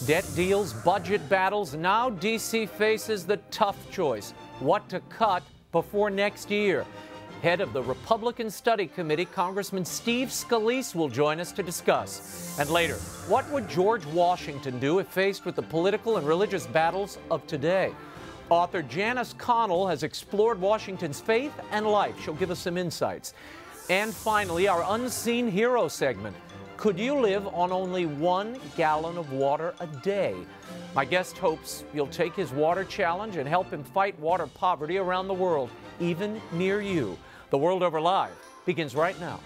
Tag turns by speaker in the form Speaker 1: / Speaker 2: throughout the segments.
Speaker 1: Debt deals, budget battles. Now D.C. faces the tough choice: what to cut before next year. Head of the Republican Study Committee, Congressman Steve Scalise, will join us to discuss. And later, what would George Washington do if faced with the political and religious battles of today? Author Janice Connell has explored Washington's faith and life. She'll give us some insights. And finally, our Unseen Hero segment. Could you live on only 1 gallon of water a day? My guest hopes you'll take his water challenge and help him fight water poverty around the world, even near you. The World Over Live begins right now.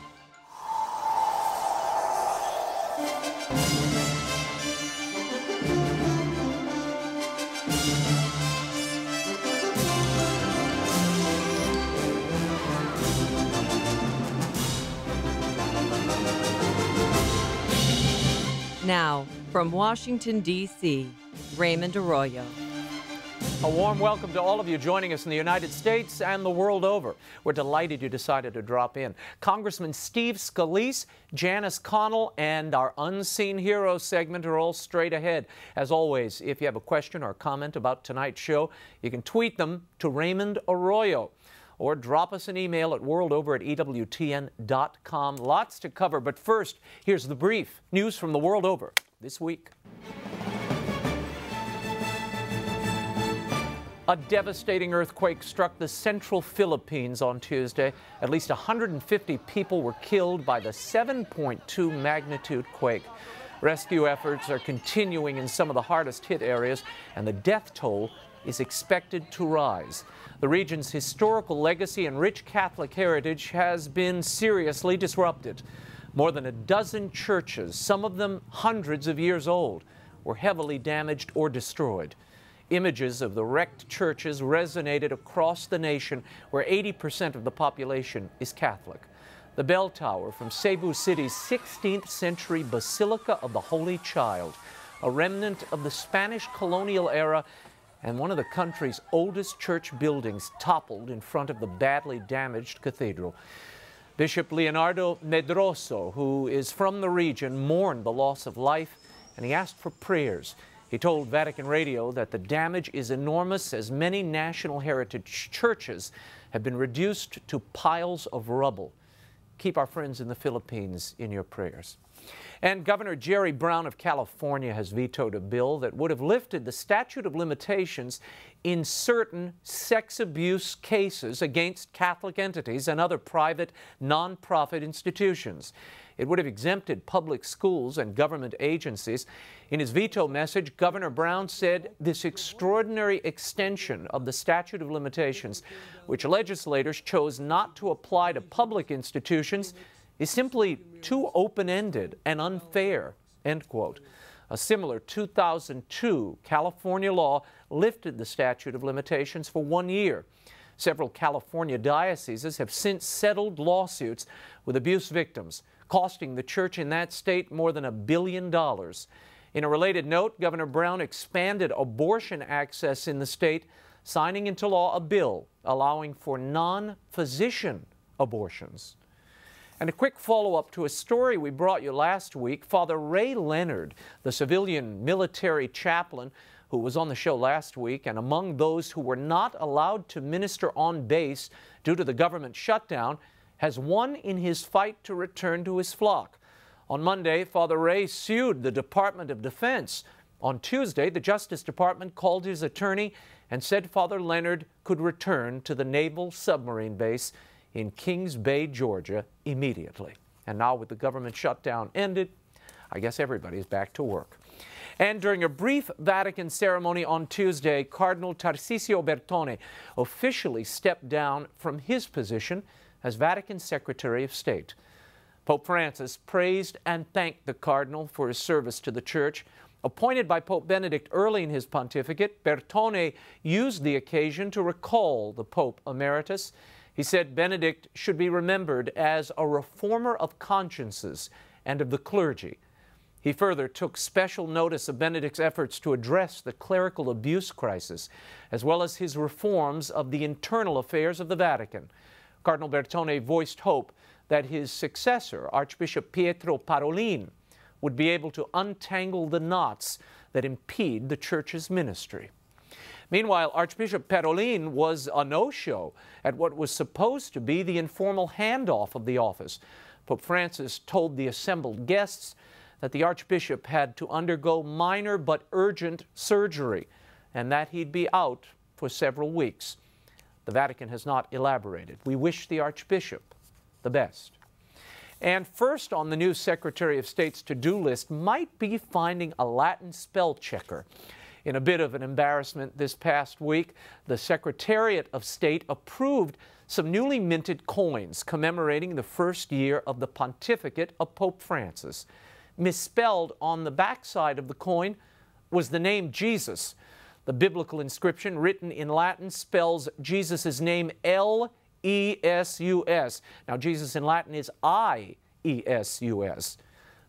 Speaker 2: Now, from Washington, D.C., Raymond Arroyo.
Speaker 1: A warm welcome to all of you joining us in the United States and the world over. We're delighted you decided to drop in. Congressman Steve Scalise, Janice Connell, and our Unseen Hero segment are all straight ahead. As always, if you have a question or comment about tonight's show, you can tweet them to Raymond Arroyo, or drop us an email at worldover@EWTN.com. Lots to cover, but first, here's the brief. News from the world over this week. A devastating earthquake struck the central Philippines on Tuesday. At least 150 people were killed by the 7.2 magnitude quake. Rescue efforts are continuing in some of the hardest hit areas, and the death toll is expected to rise. The region's historical legacy and rich Catholic heritage has been seriously disrupted. More than a dozen churches, some of them hundreds of years old, were heavily damaged or destroyed. Images of the wrecked churches resonated across the nation, where 80% of the population is Catholic. The bell tower from Cebu City's 16th century Basilica of the Holy Child, a remnant of the Spanish colonial era and one of the country's oldest church buildings, toppled in front of the badly damaged cathedral. Bishop Leonardo Medroso, who is from the region, mourned the loss of life, and he asked for prayers. He told Vatican Radio that the damage is enormous, as many national heritage churches have been reduced to piles of rubble. Keep our friends in the Philippines in your prayers. And Governor Jerry Brown of California has vetoed a bill that would have lifted the statute of limitations in certain sex abuse cases against Catholic entities and other private nonprofit institutions. It would have exempted public schools and government agencies. In his veto message, Governor Brown said this extraordinary extension of the statute of limitations, which legislators chose not to apply to public institutions, is simply too open-ended and unfair, end quote. A similar 2002 California law lifted the statute of limitations for 1 year. Several California dioceses have since settled lawsuits with abuse victims, costing the church in that state more than $1 billion. In a related note, Governor Brown expanded abortion access in the state, signing into law a bill allowing for non-physician abortions. And a quick follow-up to a story we brought you last week. Father Ray Leonard, the civilian military chaplain who was on the show last week and among those who were not allowed to minister on base due to the government shutdown, has won in his fight to return to his flock. On Monday, Father Ray sued the Department of Defense. On Tuesday, the Justice Department called his attorney and said Father Leonard could return to the Naval Submarine Base in Kings Bay, Georgia, immediately. And now with the government shutdown ended, I guess everybody's back to work. And during a brief Vatican ceremony on Tuesday, Cardinal Tarcisio Bertone officially stepped down from his position as Vatican Secretary of State. Pope Francis praised and thanked the Cardinal for his service to the Church. Appointed by Pope Benedict early in his pontificate, Bertone used the occasion to recall the Pope Emeritus. He said Benedict should be remembered as a reformer of consciences and of the clergy. He further took special notice of Benedict's efforts to address the clerical abuse crisis, as well as his reforms of the internal affairs of the Vatican. Cardinal Bertone voiced hope that his successor, Archbishop Pietro Parolin, would be able to untangle the knots that impede the church's ministry. Meanwhile, Archbishop Parolin was a no-show at what was supposed to be the informal handoff of the office. Pope Francis told the assembled guests that the Archbishop had to undergo minor but urgent surgery and that he'd be out for several weeks. The Vatican has not elaborated. We wish the Archbishop the best. And first on the new Secretary of State's to-do list might be finding a Latin spell checker. In a bit of an embarrassment this past week, the Secretariat of State approved some newly minted coins commemorating the first year of the pontificate of Pope Francis. Misspelled on the backside of the coin was the name Jesus. The biblical inscription, written in Latin, spells Jesus' name L-E-S-U-S. Now, Jesus in Latin is I-E-S-U-S.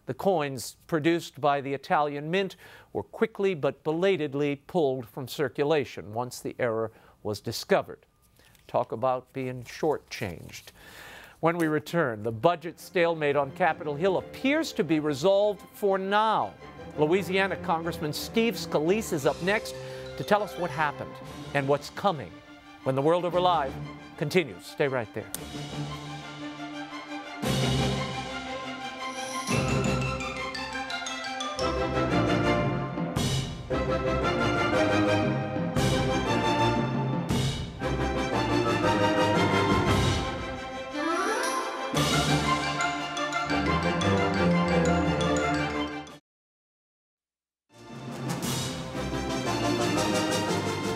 Speaker 1: The coins produced by the Italian Mint were quickly but belatedly pulled from circulation once the error was discovered. Talk about being shortchanged. When we return, the budget stalemate on Capitol Hill appears to be resolved for now. Louisiana Congressman Steve Scalise is up next to tell us what happened and what's coming when The World Over Live continues. Stay right there.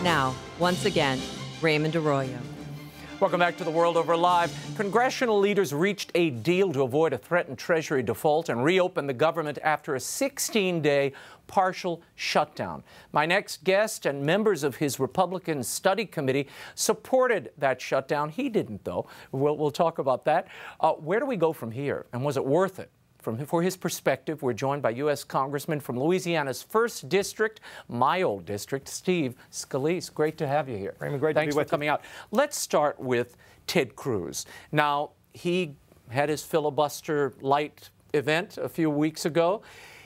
Speaker 2: Now, once again, Raymond Arroyo.
Speaker 1: Welcome back to The World Over Live. Congressional leaders reached a deal to avoid a threatened Treasury default and reopen the government after a 16-day partial shutdown. My next guest and members of his Republican study committee supported that shutdown. He didn't, though. We'll talk about that. Where do we go from here, and was it worth it? For his perspective, we're joined by U.S. Congressman from Louisiana's 1st District, my old district, Steve Scalise. Great to have you here.
Speaker 3: Raymond, great to be with you.
Speaker 1: Thanks for coming out. Let's start with Ted Cruz. Now, he had his filibuster light event a few weeks ago.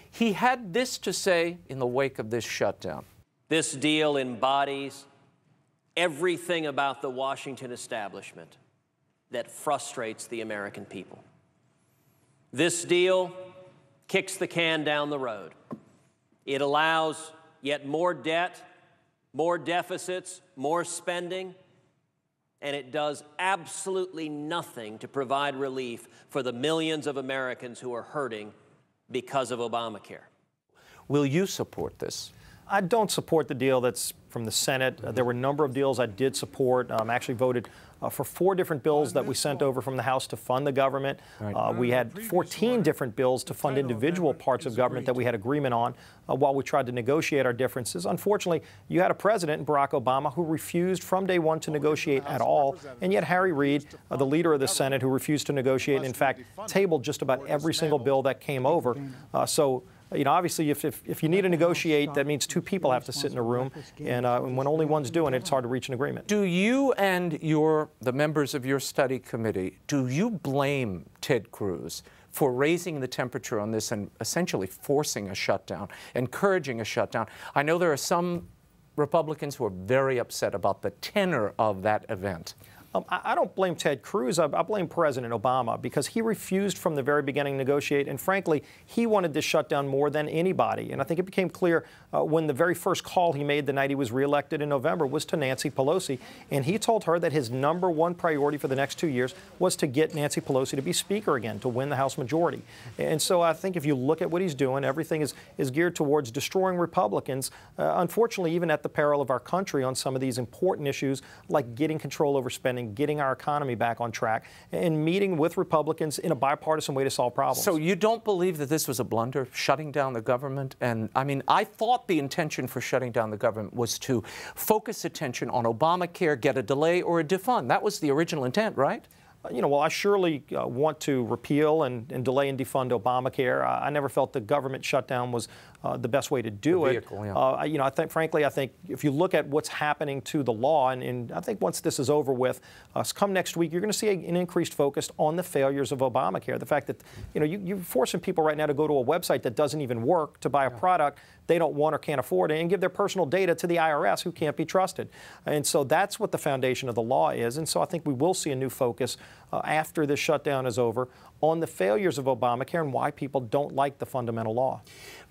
Speaker 1: He had this to say in the wake of this shutdown.
Speaker 4: This deal embodies everything about the Washington establishment that frustrates the American people. This deal kicks the can down the road. It allows yet more debt, more deficits, more spending, and it does absolutely nothing to provide relief for the millions of Americans who are hurting because of Obamacare.
Speaker 1: Will you support this?
Speaker 3: I don't support the deal that's from the Senate. There were a number of deals I did support. Actually voted for 4 different bills that we sent over from the House to fund the government. Right. We had 14 different bills to fund individual parts of government that we had agreement on while we tried to negotiate our differences. Unfortunately, you had a president, Barack Obama, who refused from day one to negotiate at all, and yet Harry Reid, the leader of the Senate, who refused to negotiate, and in fact, tabled just about every single bill that came over. You know, obviously, if you need to negotiate, that means 2 people have to sit in a room, and when only one's doing it, it's hard to reach an agreement.
Speaker 1: Do you and the members of your study committee, do you blame Ted Cruz for raising the temperature on this and essentially forcing a shutdown, encouraging a shutdown? I know there are some Republicans who are very upset about the tenor of that event.
Speaker 3: I don't blame Ted Cruz. I blame President Obama because he refused from the very beginning to negotiate. And frankly, he wanted this shutdown more than anybody. And I think it became clear when the very first call he made the night he was reelected in November was to Nancy Pelosi. And he told her that his #1 priority for the next 2 years was to get Nancy Pelosi to be Speaker again, to win the House majority. And so I think if you look at what he's doing, everything is geared towards destroying Republicans, unfortunately, even at the peril of our country on some of these important issues like getting control over spending, getting our economy back on track, and meeting with Republicans in a bipartisan way to solve problems.
Speaker 1: So you don't believe that this was a blunder, shutting down the government? And I mean, I thought the intention for shutting down the government was to focus attention on Obamacare, get a delay or a defund. That was the original intent, right?
Speaker 3: You know, well, I surely want to repeal and delay and defund Obamacare. I never felt the government shutdown was the best way to do it. You know, frankly, I think if you look at what's happening to the law, and I think once this is over with, come next week, you're going to see an increased focus on the failures of Obamacare. The fact that, you know, you're forcing people right now to go to a website that doesn't even work to buy a product they don't want or can't afford and give their personal data to the IRS, who can't be trusted. And so that's what the foundation of the law is. And so I think we will see a new focus after this shutdown is over on the failures of Obamacare and why people don't like the fundamental law.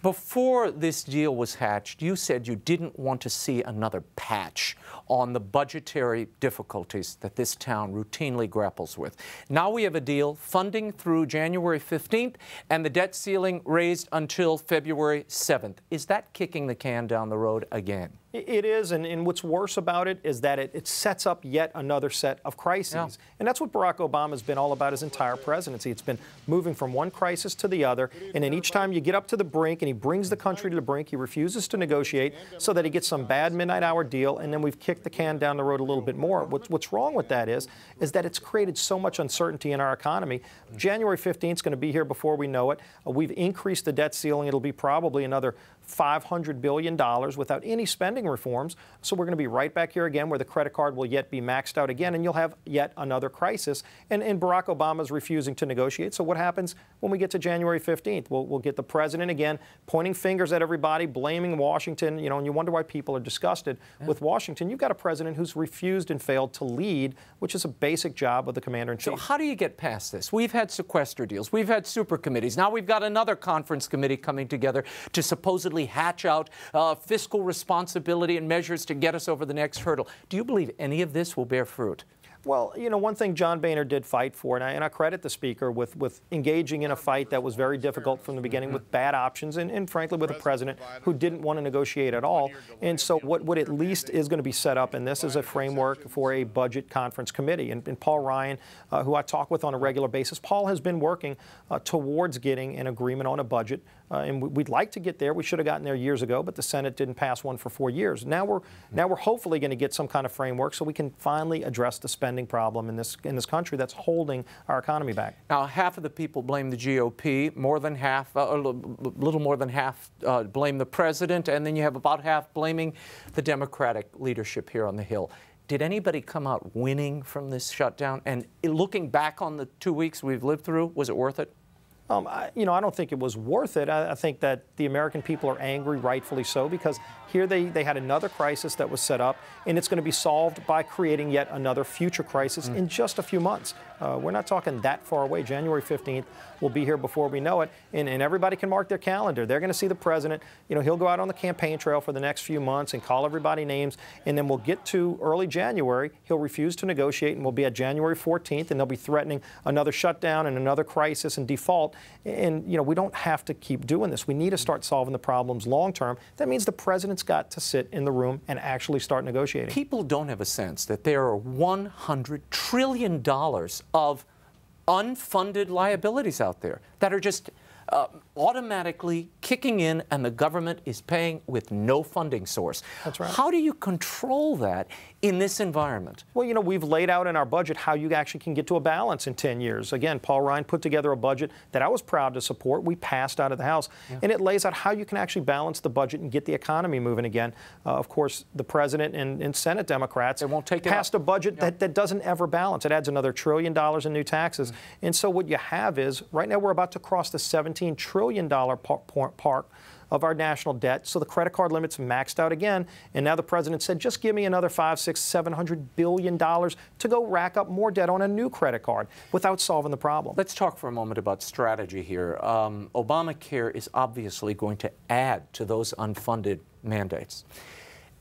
Speaker 1: Before this deal was hatched, you said you didn't want to see another patch on the budgetary difficulties that this town routinely grapples with. Now we have a deal, funding through January 15th, and the debt ceiling raised until February 7th. Is that kicking the can down the road again?
Speaker 3: It is, and what's worse about it is that it sets up yet another set of crises. Yeah. And that's what Barack Obama's been all about his entire presidency. It's been moving from one crisis to the other, and then each time you get up to the brink and he brings the country to the brink, he refuses to negotiate so that he gets some bad midnight hour deal, and then we've kicked the can down the road a little bit more. What's wrong with that is that it's created so much uncertainty in our economy. January 15th is going to be here before we know it. We've increased the debt ceiling. It'll be probably another $500 billion without any spending reforms. So we're going to be right back here again where the credit card will yet be maxed out again, and you'll have yet another crisis. And Barack Obama's refusing to negotiate. So what happens when we get to January 15th? We'll get the president again pointing fingers at everybody, blaming Washington, you know, and you wonder why people are disgusted with Washington. You've got a president who's refused and failed to lead, which is a basic job of the commander-in-chief.
Speaker 1: So how do you get past this? We've had sequester deals. We've had super committees. Now we've got another conference committee coming together to supposedly hatch out fiscal responsibility and measures to get us over the next hurdle. Do you believe any of this will bear fruit?
Speaker 3: Well, you know, one thing John Boehner did fight for, and I credit the Speaker with engaging in a fight that was very difficult from the beginning with bad options and frankly, with a president who didn't want to negotiate at all. And so what at least is going to be set up in this is a framework for a budget conference committee. And Paul Ryan, who I talk with on a regular basis, Paul has been working towards getting an agreement on a budget. And we'd like to get there. We should have gotten there years ago, but the Senate didn't pass one for 4 years. Now we're hopefully going to get some kind of framework so we can finally address the spending problem in this country that's holding our economy back.
Speaker 1: Now, half of the people blame the GOP, more than half, a little more than half blame the president, and then you have about half blaming the Democratic leadership here on the Hill. Did anybody come out winning from this shutdown? And looking back on the 2 weeks we've lived through, was it worth it?
Speaker 3: You know, I don't think it was worth it. I think that the American people are angry, rightfully so, because here they had another crisis that was set up, and it's going to be solved by creating yet another future crisis in just a few months. We're not talking that far away. January 15th will be here before we know it, and everybody can mark their calendar. They're going to see the president. You know, he'll go out on the campaign trail for the next few months and call everybody names, and then we'll get to early January. He'll refuse to negotiate, and we'll be at January 14th, and they'll be threatening another shutdown and another crisis and default. And, you know, we don't have to keep doing this. We need to start solving the problems long term. That means the president's got to sit in the room and actually start negotiating.
Speaker 1: People don't have a sense that there are $100 trillion of unfunded liabilities out there that are just automatically kicking in, and the government is paying with no funding source.
Speaker 3: That's right.
Speaker 1: How do you control that in this environment?
Speaker 3: Well, you know, we've laid out in our budget how you actually can get to a balance in 10 years. Again, Paul Ryan put together a budget that I was proud to support. We passed out of the House. Yeah. And it lays out how you can actually balance the budget and get the economy moving again. Of course, the president and Senate Democrats passed a budget that doesn't ever balance. It adds another $1 trillion in new taxes. And so what you have is, right now we're about to cross the $17 trillion park of our national debt. So the credit card limit's maxed out again. And now the president said, just give me another $500, $600, $700 billion to go rack up more debt on a new credit card without solving the problem.
Speaker 1: Let's talk for a moment about strategy here. Obamacare is obviously going to add to those unfunded mandates.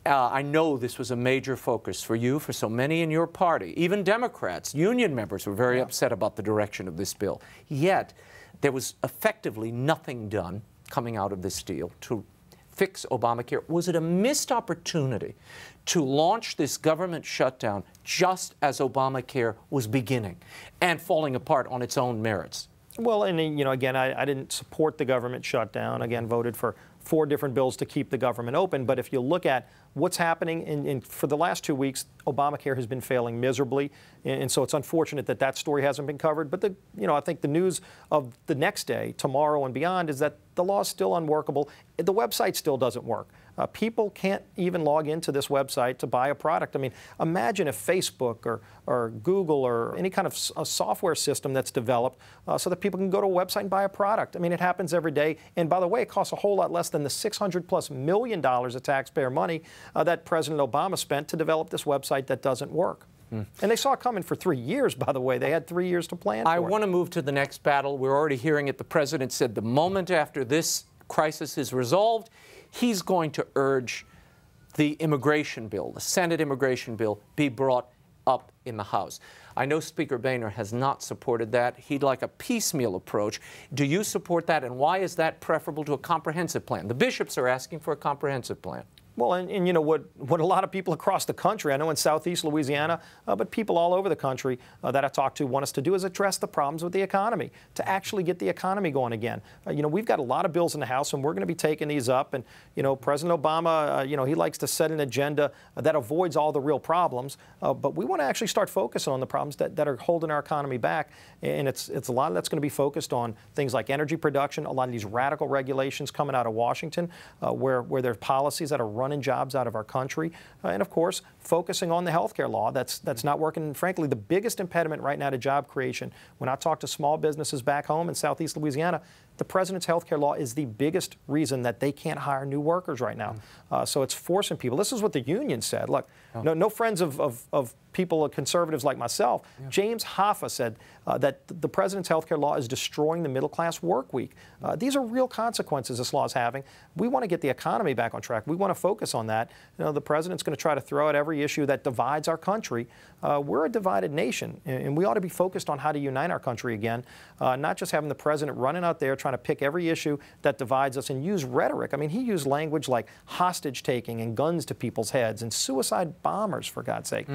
Speaker 1: I know this was a major focus for you, for so many in your party. Even Democrats, union members were very upset about the direction of this bill. Yet, there was effectively nothing done coming out of this deal to fix Obamacare. Was it a missed opportunity to launch this government shutdown just as Obamacare was beginning and falling apart on its own merits?
Speaker 3: Well, and you know, again, I didn't support the government shutdown. Again, voted for 4 different bills to keep the government open. But if you look at what's happening for the last 2 weeks, Obamacare has been failing miserably, and so it's unfortunate that that story hasn't been covered. But I think the news of the next day, tomorrow and beyond, is that the law is still unworkable. The website still doesn't work. People can't even log into this website to buy a product. I mean, imagine if Facebook or Google or any kind of a software system that's developed so that people can go to a website and buy a product. I mean, it happens every day. And by the way, it costs a whole lot less than the $600+ million of taxpayer money that President Obama spent to develop this website that doesn't work. And they saw it coming for 3 years, by the way. They had 3 years to plan for it.
Speaker 1: I want to move to the next battle. We're already hearing it. The president said the moment after this crisis is resolved, he's going to urge the immigration bill, the Senate immigration bill, be brought up in the House. I know Speaker Boehner has not supported that. He'd like a piecemeal approach. Do you support that, and why is that preferable to a comprehensive plan? The bishops are asking for a comprehensive plan.
Speaker 3: Well, and you know what a lot of people across the country, I know in southeast Louisiana, but people all over the country that I talk to want us to do is address the problems with the economy, to actually get the economy going again. We've got a lot of bills in the House, and we're going to be taking these up. And, President Obama, he likes to set an agenda that avoids all the real problems. But we want to actually start focusing on the problems that are holding our economy back. And it's a lot of that's going to be focused on things like energy production, a lot of these radical regulations coming out of Washington, where there's policies that are running jobs out of our country, and of course focusing on the health care law that's not working. And frankly, the biggest impediment right now to job creation, when I talk to small businesses back home in southeast Louisiana, the president's health care law is the biggest reason that they can't hire new workers right now. So it's forcing people. This is what the union said. Look, no friends of people, conservatives like myself. Yeah. James Hoffa said that the president's health care law is destroying the middle-class work week. These are real consequences this law is having. We want to get the economy back on track. We want to focus on that. The president's going to try to throw out every issue that divides our country. We're a divided nation, and we ought to be focused on how to unite our country again, not just having the president running out there trying to pick every issue that divides us and use rhetoric. I mean, he used language like hostage-taking and guns to people's heads and suicide bombers, for God's sake.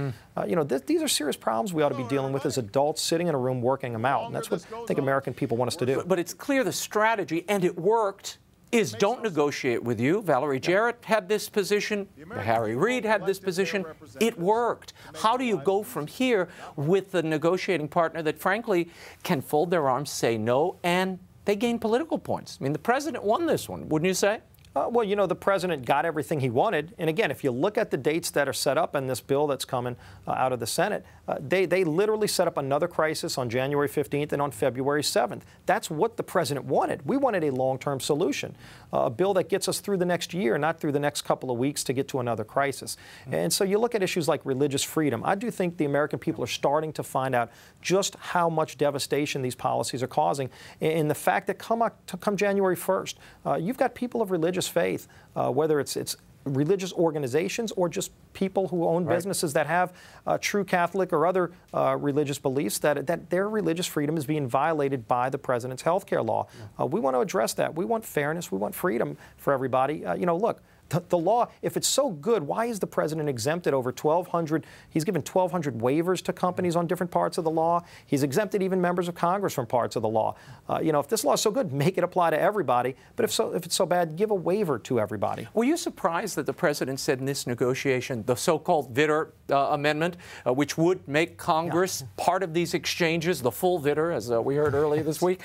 Speaker 3: These are serious problems we ought to be dealing with as adults, sitting in a room working them out. And that's what I think American people want us to do.
Speaker 1: But it's clear the strategy, and it worked, is don't negotiate with you. Valerie Jarrett had this position. Harry Reid had this position. It worked. How do you go from here with the negotiating partner that, frankly, can fold their arms, say no, and they gain political points? I mean, the president won this one, wouldn't you say?
Speaker 3: Well, the president got everything he wanted. And again, if you look at the dates that are set up in this bill that's coming out of the Senate, they literally set up another crisis on January 15th and on February 7th. That's what the president wanted. We wanted a long-term solution, a bill that gets us through the next year, not through the next couple of weeks to get to another crisis. And so you look at issues like religious freedom. I do think the American people are starting to find out just how much devastation these policies are causing. And the fact that come January 1st, you've got people of religious faith, whether it's religious organizations or just people who own businesses that have true Catholic or other religious beliefs, that their religious freedom is being violated by the president's health care law. We want to address that. We want fairness. We want freedom for everybody. Look, the law, if it's so good, why is the president exempted over 1,200? He's given 1,200 waivers to companies on different parts of the law. He's exempted even members of Congress from parts of the law. If this law is so good, make it apply to everybody. But if it's so bad, give a waiver to everybody.
Speaker 1: Were you surprised that the president said in this negotiation, the so-called Vitter amendment, which would make Congress part of these exchanges, the full Vitter, as we heard earlier this week,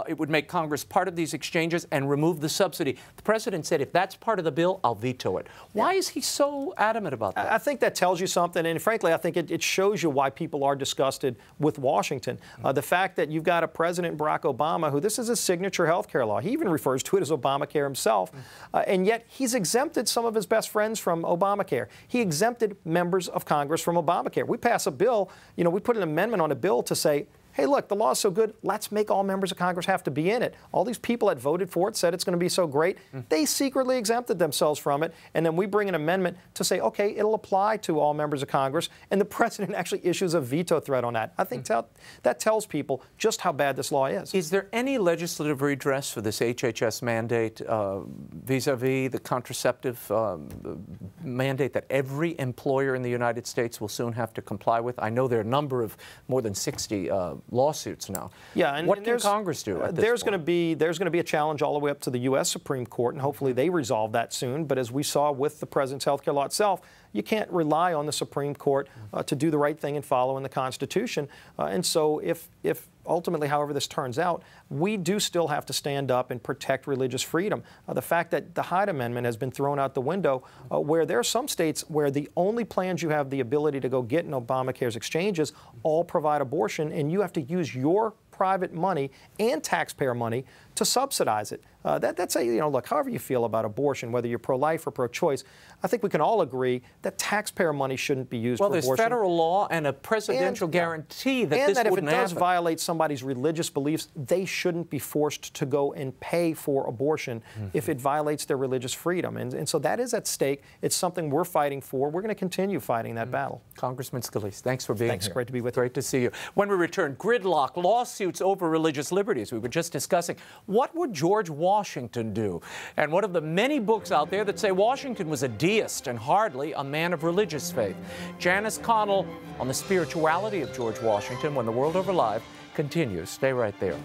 Speaker 1: it would make Congress part of these exchanges and remove the subsidy? The president said, if that's part of the bill, I'll veto it. Why is he so adamant about that?
Speaker 3: I think that tells you something, and frankly, I think it shows you why people are disgusted with Washington. The fact that you've got a President Barack Obama who this is his signature health care law. He even refers to it as Obamacare himself, and yet he's exempted some of his best friends from Obamacare. He exempted members of Congress from Obamacare. We pass a bill, we put an amendment on a bill to say, hey, look, the law is so good, let's make all members of Congress have to be in it. All these people that voted for it said it's going to be so great. They secretly exempted themselves from it. And then we bring an amendment to say, okay, it'll apply to all members of Congress. And the president actually issues a veto threat on that. I think that tells people just how bad this law is.
Speaker 1: Is there any legislative redress for this HHS mandate vis-a-vis the contraceptive mandate that every employer in the United States will soon have to comply with? I know there are a number of more than 60 lawsuits now.
Speaker 3: Yeah, and
Speaker 1: what can Congress do at this
Speaker 3: there's
Speaker 1: point?
Speaker 3: There's going to be a challenge all the way up to the U.S. Supreme Court, and hopefully they resolve that soon. But as we saw with the president's health care law itself, you can't rely on the Supreme Court to do the right thing and follow in the Constitution. And so if ultimately, however this turns out, we do still have to stand up and protect religious freedom. The fact that the Hyde Amendment has been thrown out the window, where there are some states where the only plans you have the ability to go get in Obamacare's exchanges all provide abortion, and you have to use your private money and taxpayer money to subsidize it. That's a, look, however you feel about abortion, whether you're pro-life or pro-choice, I think we can all agree that taxpayer money shouldn't be used for abortion.
Speaker 1: Well, there's federal law and a presidential guarantee that this wouldn't happen.
Speaker 3: And that if it does violate somebody's religious beliefs, they shouldn't be forced to go and pay for abortion if it violates their religious freedom. And so that is at stake. It's something we're fighting for. We're going to continue fighting that battle.
Speaker 1: Congressman Scalise, thanks for being here.
Speaker 3: Thanks. Great to be with you.
Speaker 1: Great to see you. When we return, gridlock, lawsuits over religious liberties. We were just discussing what would George Washington do? And one of the many books out there that say Washington was a deist and hardly a man of religious faith. Janice Connell on the spirituality of George Washington when The World Over Live continues. Stay right there.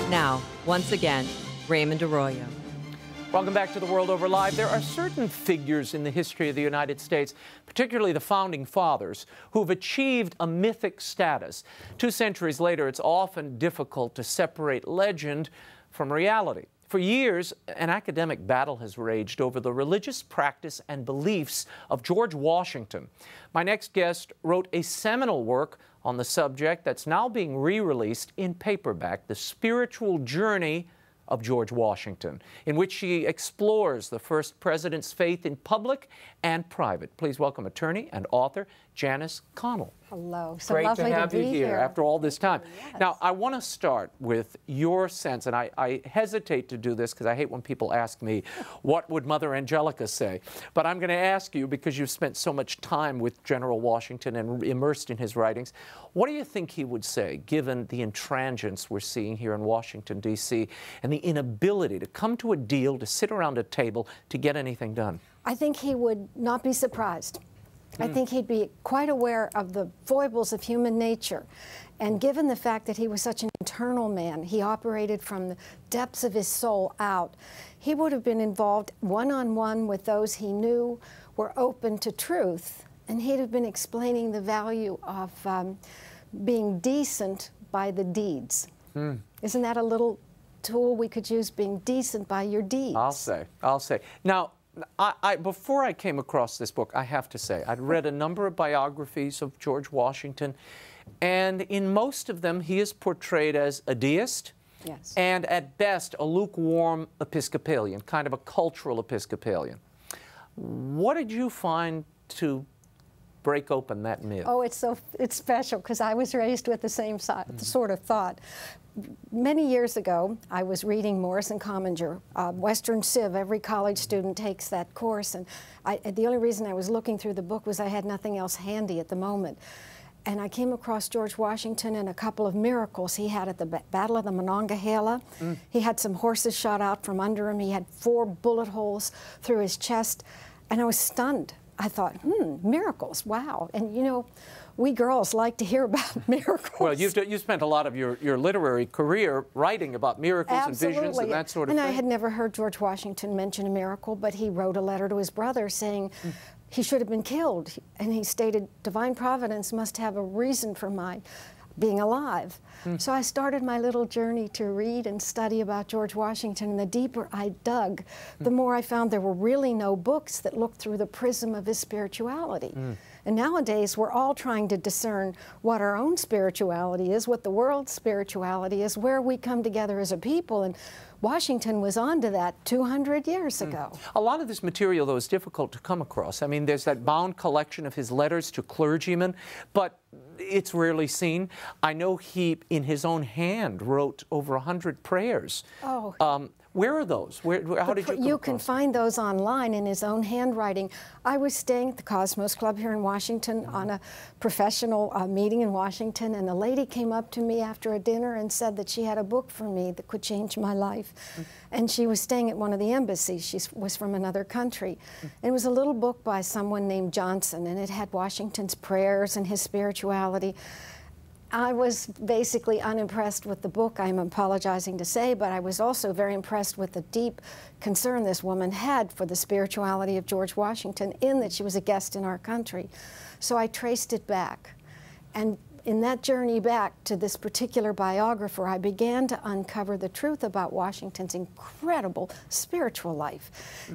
Speaker 2: Now, once again, Raymond Arroyo.
Speaker 1: Welcome back to The World Over Live. There are certain figures in the history of the United States, particularly the Founding Fathers, who've achieved a mythic status. 2 centuries later, it's often difficult to separate legend from reality. For years, an academic battle has raged over the religious practice and beliefs of George Washington. My next guest wrote a seminal work on the subject that's now being re-released in paperback, The Spiritual Journey of George Washington, in which she explores the first president's faith in public and private. Please welcome attorney and author Janice Connell.
Speaker 5: Hello. So
Speaker 1: Great
Speaker 5: lovely
Speaker 1: to have you here after all this time.
Speaker 5: Yes.
Speaker 1: Now, I want to start with your sense, and I hesitate to do this because I hate when people ask me, what would Mother Angelica say? But I'm going to ask you, because you've spent so much time with General Washington and immersed in his writings, what do you think he would say, given the intransigence we're seeing here in Washington, D.C., and the inability to come to a deal, to sit around a table, to get anything done?
Speaker 5: I think he would not be surprised. I think he'd be quite aware of the foibles of human nature. And given the fact that he was such an internal man, he operated from the depths of his soul out, he would have been involved one-on-one with those he knew were open to truth. And he'd have been explaining the value of being decent by the deeds. Isn't that a little tool we could use, being decent by your deeds?
Speaker 1: I'll say. Now, before I came across this book, I have to say, I'd read a number of biographies of George Washington, and in most of them, he is portrayed as a deist,
Speaker 5: yes,
Speaker 1: and at best, a lukewarm Episcopalian, kind of a cultural Episcopalian. What did you find to break open that myth?
Speaker 5: Oh, it's special, because I was raised with the same sort of thought. Many years ago, I was reading Morris and Commanger, Western Civ. Every college student takes that course, and the only reason I was looking through the book was I had nothing else handy at the moment. And I came across George Washington and a couple of miracles he had at the Battle of the Monongahela. He had some horses shot out from under him. He had 4 bullet holes through his chest, and I was stunned. I thought, miracles, wow. And you know, we girls like to hear about miracles.
Speaker 1: Well, you spent a lot of your literary career writing about miracles
Speaker 5: Absolutely.
Speaker 1: And visions and that sort of
Speaker 5: thing.
Speaker 1: thing.
Speaker 5: And I had never heard George Washington mention a miracle, but he wrote a letter to his brother saying he should have been killed. And he stated, divine providence must have a reason for my being alive. So I started my little journey to read and study about George Washington, and the deeper I dug, the more I found there were really no books that looked through the prism of his spirituality. And nowadays, we're all trying to discern what our own spirituality is, what the world's spirituality is, where we come together as a people. And Washington was onto that 200 years ago.
Speaker 1: A lot of this material, though, is difficult to come across. I mean, there's that bound collection of his letters to clergymen, but it's rarely seen. I know he, in his own hand, wrote over 100 prayers.
Speaker 5: Oh.
Speaker 1: Where are those? How did you come
Speaker 5: You can
Speaker 1: across
Speaker 5: find those online in his own handwriting. I was staying at the Cosmos Club here in Washington on a professional meeting in Washington, and a lady came up to me after a dinner and said that she had a book for me that could change my life. And she was staying at one of the embassies. She was from another country. And it was a little book by someone named Johnson, and it had Washington's prayers and his spirituality. I was basically unimpressed with the book, I'm apologizing to say, but I was also very impressed with the deep concern this woman had for the spirituality of George Washington, in that she was a guest in our country. So I traced it back. And in that journey back to this particular biographer, I began to uncover the truth about Washington's incredible spiritual life.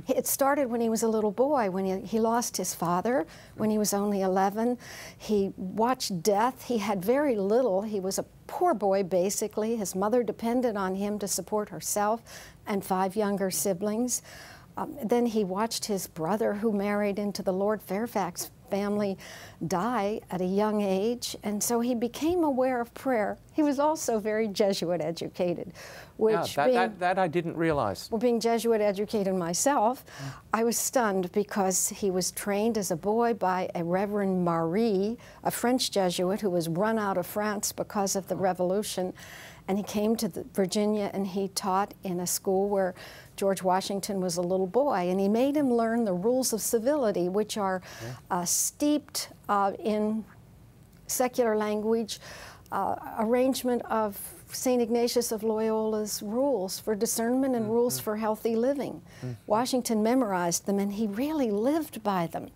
Speaker 5: It started when he was a little boy, when he lost his father when he was only 11. He watched death. He had very little. He was a poor boy, basically. His mother depended on him to support herself and 5 younger siblings. Then he watched his brother, who married into the Lord Fairfax family, die at a young age, and so he became aware of prayer. He was also very Jesuit educated, which
Speaker 1: that I didn't realize.
Speaker 5: Well, being Jesuit educated myself, I was stunned because he was trained as a boy by a Reverend Marie, a French Jesuit who was run out of France because of the Revolution. And he came to Virginia, and he taught in a school where George Washington was a little boy, and he made him learn the rules of civility, which are steeped in secular language, arrangement of St. Ignatius of Loyola's rules for discernment and rules for healthy living. Washington memorized them, and he really lived by them.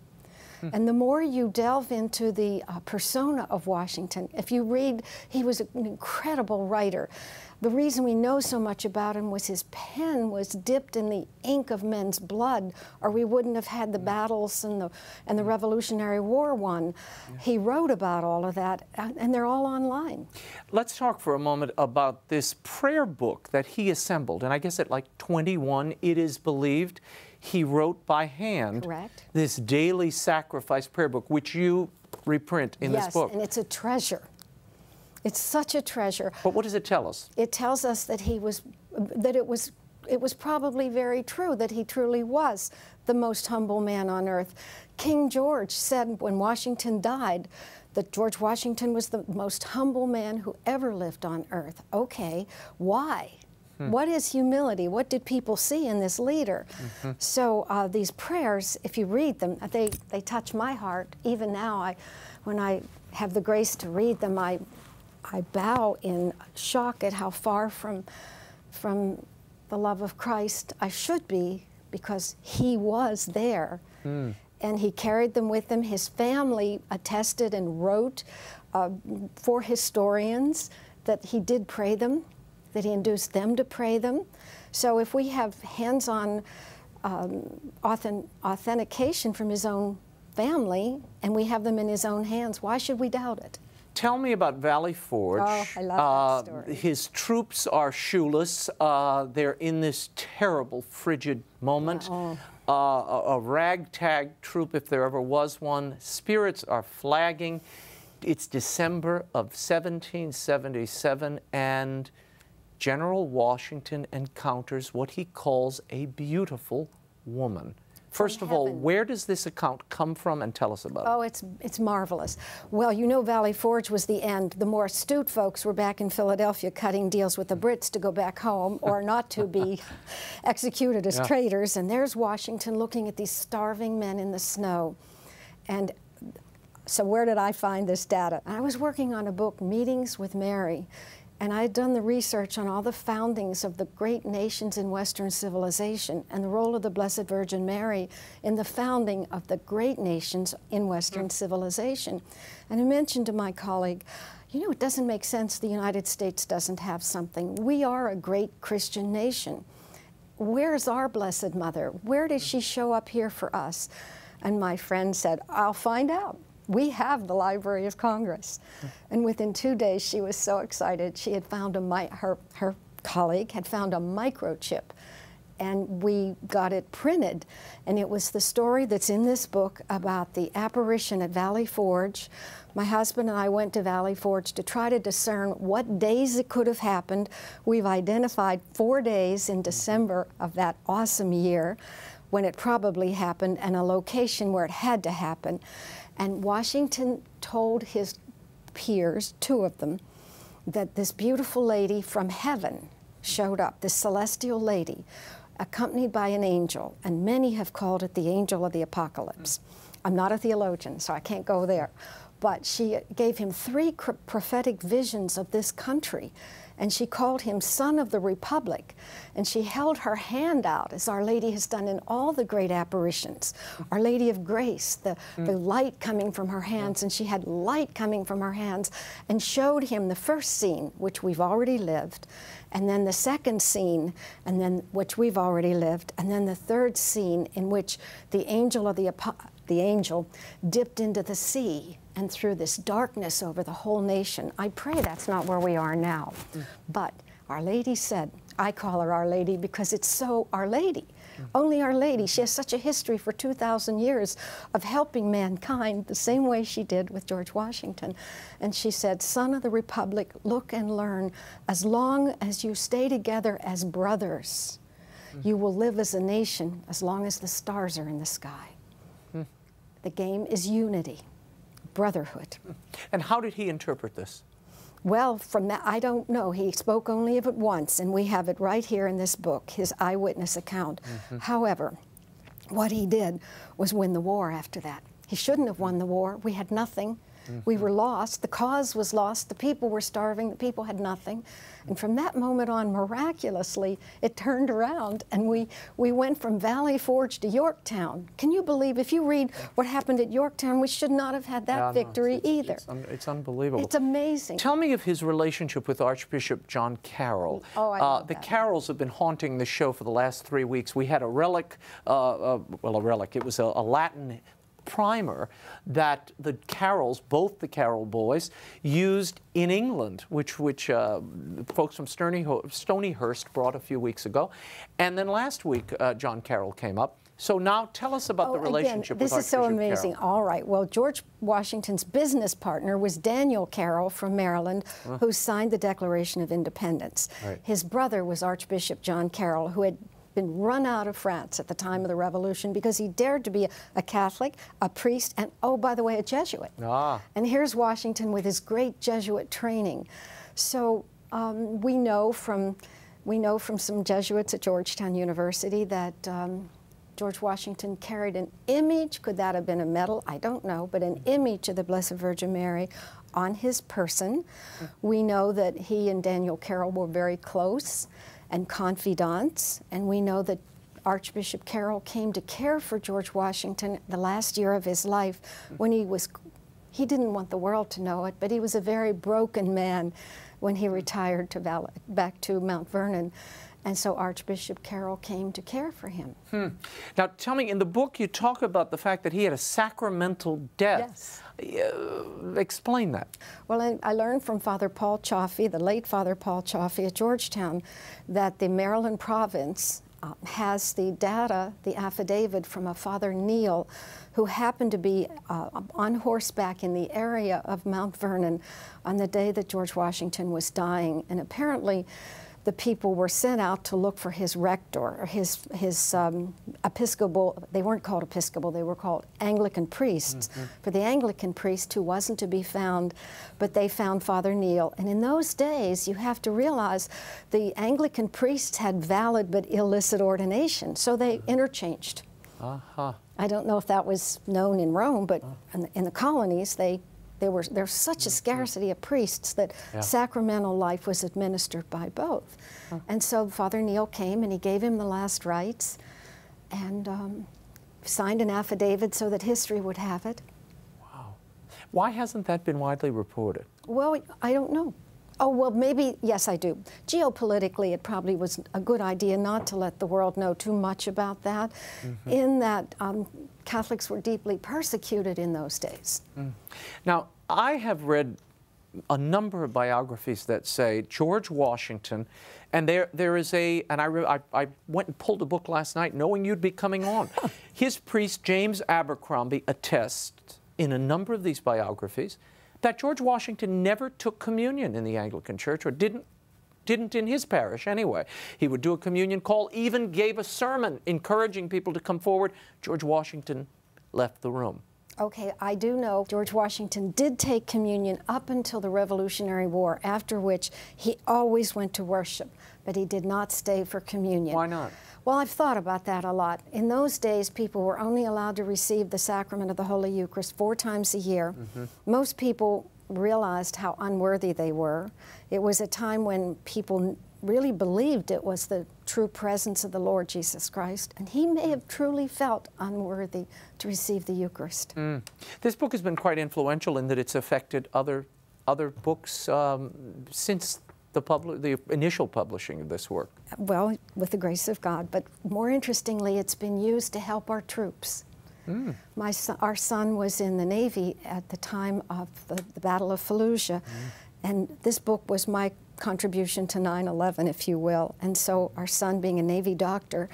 Speaker 5: And the more you delve into the persona of Washington, if you read, he was an incredible writer. The reason we know so much about him was his pen was dipped in the ink of men's blood, or we wouldn't have had the battles and the Revolutionary War won. He wrote about all of that, and they're all online.
Speaker 1: Let's talk for a moment about this prayer book that he assembled, and I guess at like 21, it is believed, he wrote by hand.
Speaker 5: Correct.
Speaker 1: This daily sacrifice prayer book, which you reprint in this book.
Speaker 5: Yes, and it's a treasure. It's such a treasure.
Speaker 1: But what does it tell us?
Speaker 5: It tells us that it was probably very true, that he truly was the most humble man on earth. King George said when Washington died that George Washington was the most humble man who ever lived on earth. Okay, why? What is humility? What did people see in this leader? So these prayers, if you read them, they touch my heart. Even now, when I have the grace to read them, I bow in shock at how far from the love of Christ I should be, because he was there. And he carried them with him. His family attested and wrote for historians that he did pray them, that he induced them to pray them. So if we have hands-on authentication from his own family, and we have them in his own hands, why should we doubt it?
Speaker 1: Tell me about Valley Forge.
Speaker 5: Oh, I love that story.
Speaker 1: His troops are shoeless. They're in this terrible, frigid moment. A ragtag troop, if there ever was one. Spirits are flagging. It's December of 1777, and General Washington encounters what he calls a beautiful woman. First of all, where does this account come from, and tell us about it?
Speaker 5: Oh, it's marvelous. Well, you know Valley Forge was the end. The more astute folks were back in Philadelphia cutting deals with the Brits to go back home or not to be executed as traitors. And there's Washington looking at these starving men in the snow. And so where did I find this data? I was working on a book, Meetings with Mary. And I had done the research on all the foundings of the great nations in Western civilization and the role of the Blessed Virgin Mary in the founding of the great nations in Western civilization. And I mentioned to my colleague, you know, it doesn't make sense the United States doesn't have something. We are a great Christian nation. Where's our Blessed Mother? Where did she show up here for us? And my friend said, I'll find out. We have the Library of Congress. And within 2 days, she was so excited. She had found her colleague had found a microchip and we got it printed. And it was the story that's in this book about the apparition at Valley Forge. My husband and I went to Valley Forge to try to discern what days it could have happened. We've identified 4 days in December of that awesome year when it probably happened, and a location where it had to happen. And Washington told his peers, 2 of them, that this beautiful lady from heaven showed up, this celestial lady, accompanied by an angel, and many have called it the angel of the apocalypse. I'm not a theologian, so I can't go there. But she gave him 3 prophetic visions of this country, and she called him Son of the Republic, and she held her hand out, as Our Lady has done in all the great apparitions. Our Lady of Grace, the light coming from her hands, and she had light coming from her hands, and showed him the first scene, which we've already lived, and then the second scene, and then which we've already lived, and then the third scene in which the angel of the angel dipped into the sea and threw this darkness over the whole nation. I pray that's not where we are now. But Our Lady said, I call her Our Lady because it's so Our Lady. Only Our Lady. She has such a history for 2,000 years of helping mankind the same way she did with George Washington. And she said, Son of the Republic, look and learn. As long as you stay together as brothers, you will live as a nation as long as the stars are in the sky. The game is unity, brotherhood.
Speaker 1: And how did he interpret this?
Speaker 5: Well, from that, I don't know. He spoke only of it once, and we have it right here in this book, his eyewitness account. However, what he did was win the war after that. He shouldn't have won the war. We had nothing. We were lost. The cause was lost. The people were starving. The people had nothing. And from that moment on, miraculously, it turned around, and we went from Valley Forge to Yorktown. Can you believe, if you read what happened at Yorktown, we should not have had that victory either.
Speaker 1: It's unbelievable.
Speaker 5: It's amazing.
Speaker 1: Tell me of his relationship with Archbishop John Carroll.
Speaker 5: Oh, I love
Speaker 1: the
Speaker 5: that.
Speaker 1: Carrolls have been haunting the show for the last 3 weeks. We had a relic, well, a relic. It was a Latin primer that the Carrolls, both the Carroll boys, used in England, which folks from Stonyhurst brought a few weeks ago. And then last week, John Carroll came up. So now tell us about the relationship with Archbishop
Speaker 5: This is so amazing.
Speaker 1: Carroll.
Speaker 5: All right. Well, George Washington's business partner was Daniel Carroll from Maryland, who signed the Declaration of Independence.
Speaker 1: Right.
Speaker 5: His brother was Archbishop John Carroll, who had been run out of France at the time of the Revolution because he dared to be a Catholic, a priest, and, oh, by the way, a Jesuit. And here's Washington with his great Jesuit training. So we know from some Jesuits at Georgetown University that George Washington carried an image. Could that have been a medal? I don't know, but an image of the Blessed Virgin Mary on his person. We know that he and Daniel Carroll were very close and confidants, and we know that Archbishop Carroll came to care for George Washington the last year of his life when he didn't want the world to know it, but he was a very broken man when he retired to back to Mount Vernon. And so Archbishop Carroll came to care for him.
Speaker 1: Now, tell me, in the book you talk about the fact that he had a sacramental death.
Speaker 5: Yes.
Speaker 1: Explain that.
Speaker 5: Well, I learned from Father Paul Chaffee, the late Father Paul Chaffee at Georgetown, that the Maryland province has the data, the affidavit from a Father Neal, who happened to be on horseback in the area of Mount Vernon on the day that George Washington was dying. And apparently, the people were sent out to look for his rector, or his Episcopal, they weren't called Episcopal, they were called Anglican priests. For the Anglican priest who wasn't to be found, but they found Father Neal. And in those days, you have to realize the Anglican priests had valid but illicit ordination, so they interchanged. I don't know if that was known in Rome, but in the colonies, there's such a scarcity of priests that sacramental life was administered by both. And so Father Neal came and he gave him the last rites and signed an affidavit so that history would have it.
Speaker 1: Wow. Why hasn't that been widely reported?
Speaker 5: Well, I don't know. Oh, well, maybe, yes, I do. Geopolitically, it probably was a good idea not to let the world know too much about that, in that Catholics were deeply persecuted in those days.
Speaker 1: Now, I have read a number of biographies that say George Washington, and there is a, and I went and pulled a book last night knowing you'd be coming on. His priest, James Abercrombie, attests in a number of these biographies that George Washington never took communion in the Anglican Church, or didn't in his parish anyway. He would do a communion call, even gave a sermon encouraging people to come forward. George Washington left the room.
Speaker 5: Okay, I do know George Washington did take communion up until the Revolutionary War, after which he always went to worship, but he did not stay for communion.
Speaker 1: Why not?
Speaker 5: Well, I've thought about that a lot. In those days, people were only allowed to receive the sacrament of the Holy Eucharist 4 times a year. Most people realized how unworthy they were. It was a time when people really believed it was the true presence of the Lord Jesus Christ, and he may have truly felt unworthy to receive the Eucharist.
Speaker 1: This book has been quite influential in that it's affected other books since the initial publishing of this work.
Speaker 5: Well, with the grace of God, but more interestingly, it's been used to help our troops. Our son was in the Navy at the time of the Battle of Fallujah, and this book was my contribution to 9/11, if you will. And so our son, being a Navy doctor,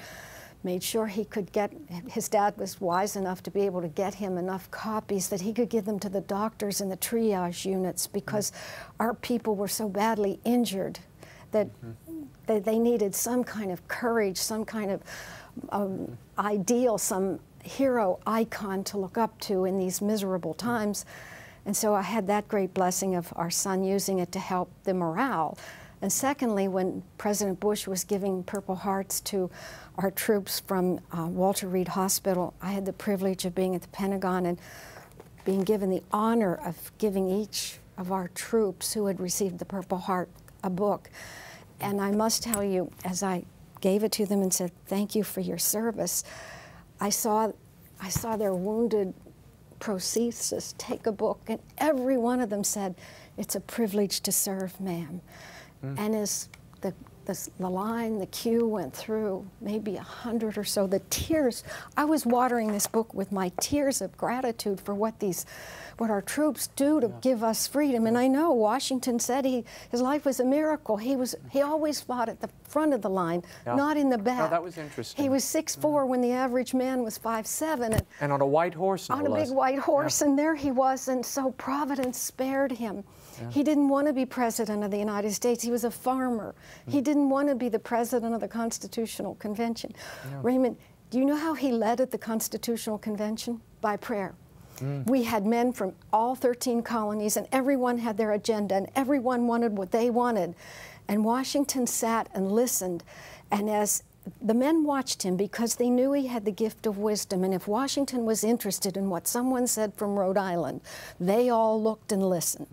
Speaker 5: made sure he could get, his dad was wise enough to be able to get him enough copies that he could give them to the doctors in the triage units, because our people were so badly injured that they needed some kind of courage, some kind of ideal, some hero icon to look up to in these miserable times. And so I had that great blessing of our son using it to help the morale. And secondly, when President Bush was giving Purple Hearts to our troops from Walter Reed Hospital, I had the privilege of being at the Pentagon and being given the honor of giving each of our troops who had received the Purple Heart a book. And I must tell you, as I gave it to them and said, "Thank you for your service," I saw their wounded prosthesis take a book, and every one of them said, "It's a privilege to serve, ma'am." And as the line, the queue went through, maybe 100 or so, the tears, I was watering this book with my tears of gratitude for what our troops do to give us freedom. And I know Washington said his life was a miracle. He always fought at the front of the line, not in the back.
Speaker 1: Oh, that was interesting.
Speaker 5: He was 6'4" when the average man was 5'7".
Speaker 1: And on a white horse, no
Speaker 5: on a
Speaker 1: less.
Speaker 5: big white horse, and there he was, and so Providence spared him. He didn't want to be president of the United States. He was a farmer. He didn't want to be the president of the Constitutional Convention. Raymond, do you know how he led at the Constitutional Convention? By prayer. We had men from all 13 colonies, and everyone had their agenda, and everyone wanted what they wanted. And Washington sat and listened, and as the men watched him, because they knew he had the gift of wisdom, and if Washington was interested in what someone said from Rhode Island, they all looked and listened.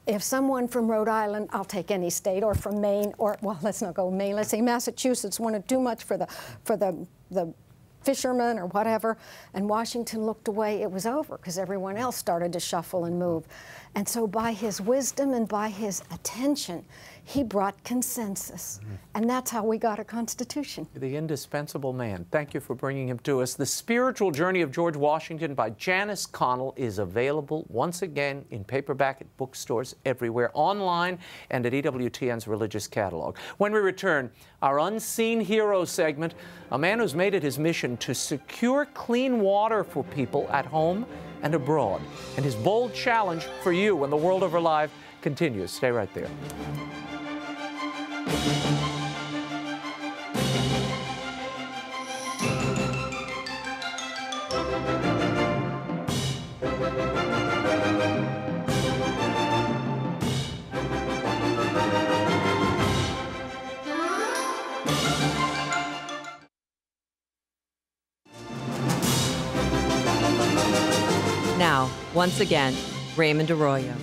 Speaker 5: If someone from Rhode Island, I'll take any state, or from Maine, or, well, let's not go Maine, let's say Massachusetts wanted too much for the fishermen or whatever, and Washington looked away, it was over, because everyone else started to shuffle and move. And so by his wisdom and by his attention, he brought consensus. And that's how we got a Constitution.
Speaker 1: The indispensable man. Thank you for bringing him to us. The Spiritual Journey of George Washington by Janice Connell is available once again in paperback at bookstores everywhere, online, and at EWTN's Religious Catalog. When we return, our Unseen Hero segment, a man who's made it his mission to secure clean water for people at home and abroad, and his bold challenge for you when the World Over Live continues. Stay right there.
Speaker 2: Now, once again, Raymond Arroyo.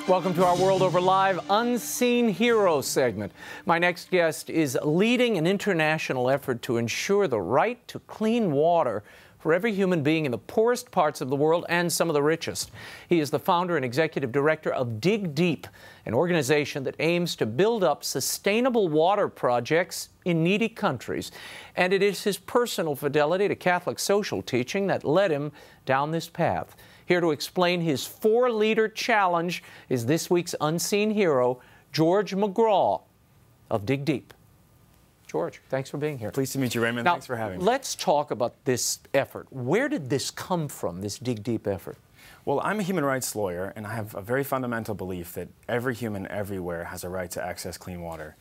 Speaker 1: Welcome to our World Over Live Unseen Hero segment. My next guest is leading an international effort to ensure the right to clean water for every human being in the poorest parts of the world and some of the richest. He is the founder and executive director of Dig Deep, an organization that aims to build up sustainable water projects in needy countries. And it is his personal fidelity to Catholic social teaching that led him down this path. Here to explain his 4-liter challenge is this week's unseen hero, George McGraw of Dig Deep. George, thanks for being here.
Speaker 6: Pleased to meet you, Raymond.
Speaker 1: Now,
Speaker 6: thanks for having me.
Speaker 1: Let's talk about this effort. Where did this come from, this Dig Deep effort?
Speaker 6: Well, I'm a human rights lawyer, and I have a very fundamental belief that every human everywhere has a right to access clean water.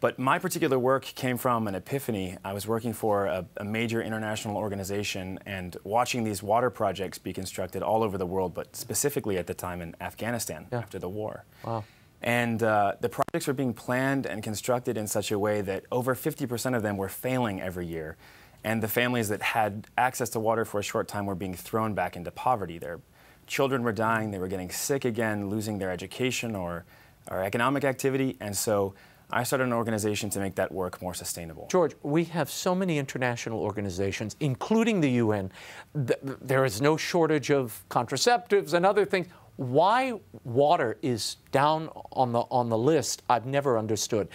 Speaker 6: But my particular work came from an epiphany. I was working for a major international organization and watching these water projects be constructed all over the world, but specifically at the time in Afghanistan after the war.
Speaker 1: Wow.
Speaker 6: And the projects were being planned and constructed in such a way that over 50% of them were failing every year. And the families that had access to water for a short time were being thrown back into poverty. Their children were dying, they were getting sick again, losing their education or economic activity. And so I started an organization to make that work more sustainable.
Speaker 1: George, we have so many international organizations, including the UN. There is no shortage of contraceptives and other things. Why water is down on the list, I've never understood.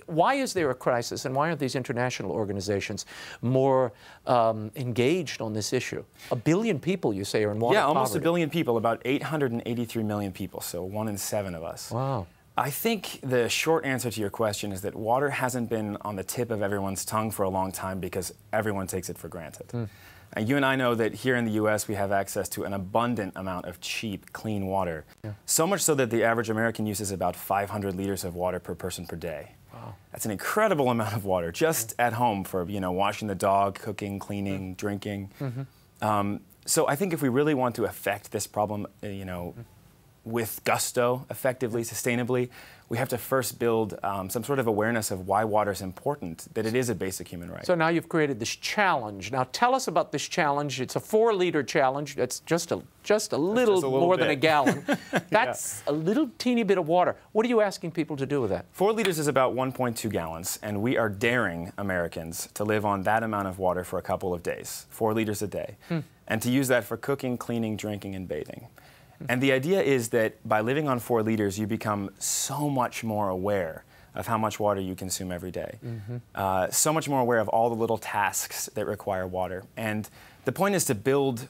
Speaker 1: Why is there a crisis, and why aren't these international organizations more engaged on this issue? 1 billion people, you say, are in water poverty.
Speaker 6: Yeah, almost 1 billion people, about 883 million people, so 1 in 7 of us.
Speaker 1: Wow.
Speaker 6: I think the short answer to your question is that water hasn't been on the tip of everyone's tongue for a long time because everyone takes it for granted. And you and I know that here in the U.S. we have access to an abundant amount of cheap, clean water. So much so that the average American uses about 500 liters of water per person per day.
Speaker 1: Wow.
Speaker 6: That's an incredible amount of water just at home for, washing the dog, cooking, cleaning, drinking. So I think if we really want to affect this problem, with gusto, effectively, sustainably, we have to first build some sort of awareness of why water is important, that it is a basic human right.
Speaker 1: So now you've created this challenge. Now tell us about this challenge. It's a 4-liter challenge. It's just a little more than a gallon. That's a little teeny bit of water. What are you asking people to do with that?
Speaker 6: 4 liters is about 1.2 gallons, and we are daring Americans to live on that amount of water for a couple of days, 4 liters a day, and to use that for cooking, cleaning, drinking, and bathing. And the idea is that by living on 4 liters, you become so much more aware of how much water you consume every day. So much more aware of all the little tasks that require water. And the point is to build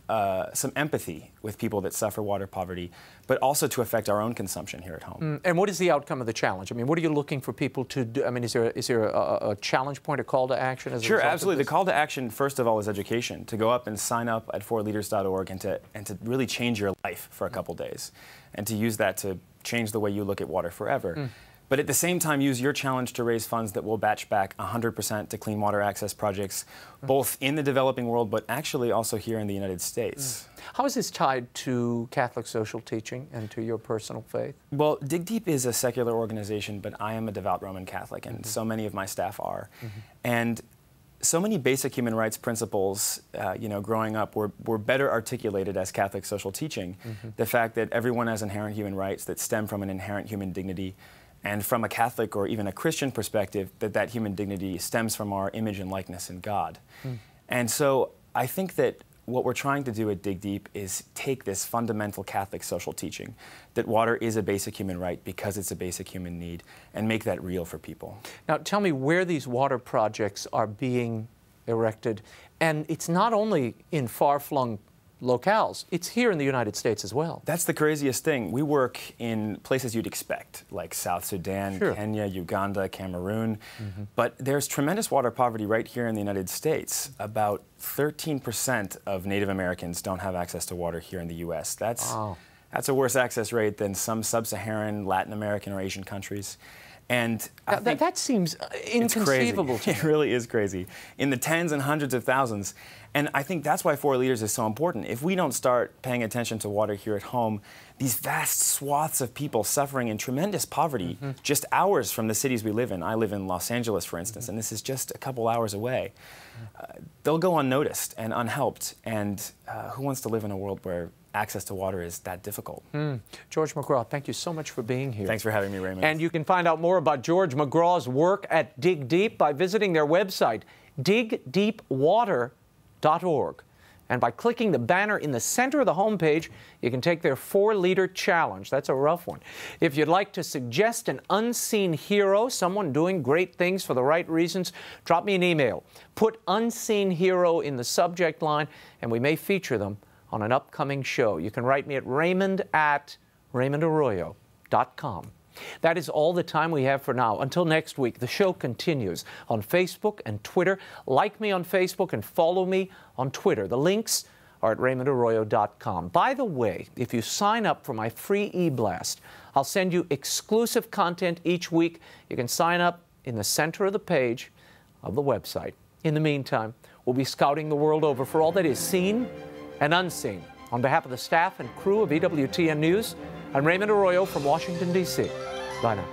Speaker 6: some empathy with people that suffer water poverty, but also to affect our own consumption here at home.
Speaker 1: And what is the outcome of the challenge? I mean, what are you looking for people to do? I mean, is there a challenge point, a call to action? As
Speaker 6: Sure, absolutely. The call to action, first of all, is education. To go up and sign up at 4liters.org and to really change your life for a couple days, and to use that to change the way you look at water forever. But at the same time, use your challenge to raise funds that will batch back 100% to clean water access projects, both in the developing world, but actually also here in the United States.
Speaker 1: How is this tied to Catholic social teaching and to your personal faith?
Speaker 6: Well, Dig Deep is a secular organization, but I am a devout Roman Catholic, and so many of my staff are. And so many basic human rights principles, growing up were better articulated as Catholic social teaching. The fact that everyone has inherent human rights that stem from an inherent human dignity, and from a Catholic or even a Christian perspective, that human dignity stems from our image and likeness in God. And so I think that what we're trying to do at Dig Deep is take this fundamental Catholic social teaching, that water is a basic human right because it's a basic human need, and make that real for people.
Speaker 1: Now tell me where these water projects are being erected. And it's not only in far-flung locales. It's here in the United States as well.
Speaker 6: That's the craziest thing. We work in places you'd expect, like South Sudan, Kenya, Uganda, Cameroon. But there's tremendous water poverty right here in the United States. About 13% of Native Americans don't have access to water here in the U.S. That's a worse access rate than some sub-Saharan, Latin American, or Asian countries. And
Speaker 1: that seems inconceivable to me.
Speaker 6: It really is crazy. In the tens and hundreds of thousands. And I think that's why 4 liters is so important. If we don't start paying attention to water here at home, these vast swaths of people suffering in tremendous poverty, just hours from the cities we live in. I live in Los Angeles, for instance, and this is just a couple hours away. They'll go unnoticed and unhelped. And who wants to live in a world where access to water is that difficult?
Speaker 1: George McGraw, thank you so much for being here.
Speaker 6: Thanks for having me, Raymond.
Speaker 1: And you can find out more about George McGraw's work at Dig Deep by visiting their website, digdeepwater.org. And by clicking the banner in the center of the homepage, you can take their 4-liter challenge. That's a rough one. If you'd like to suggest an unseen hero, someone doing great things for the right reasons, drop me an email. Put unseen hero in the subject line, and we may feature them on an upcoming show. You can write me at raymond@raymondarroyo.com. That is all the time we have for now. Until next week, the show continues on Facebook and Twitter. Like me on Facebook and follow me on Twitter. The links are at raymondarroyo.com. By the way, if you sign up for my free e-blast, I'll send you exclusive content each week. You can sign up in the center of the page of the website. In the meantime, we'll be scouting the world over for all that is seen and unseen. On behalf of the staff and crew of EWTN News, I'm Raymond Arroyo from Washington, D.C. Bye now.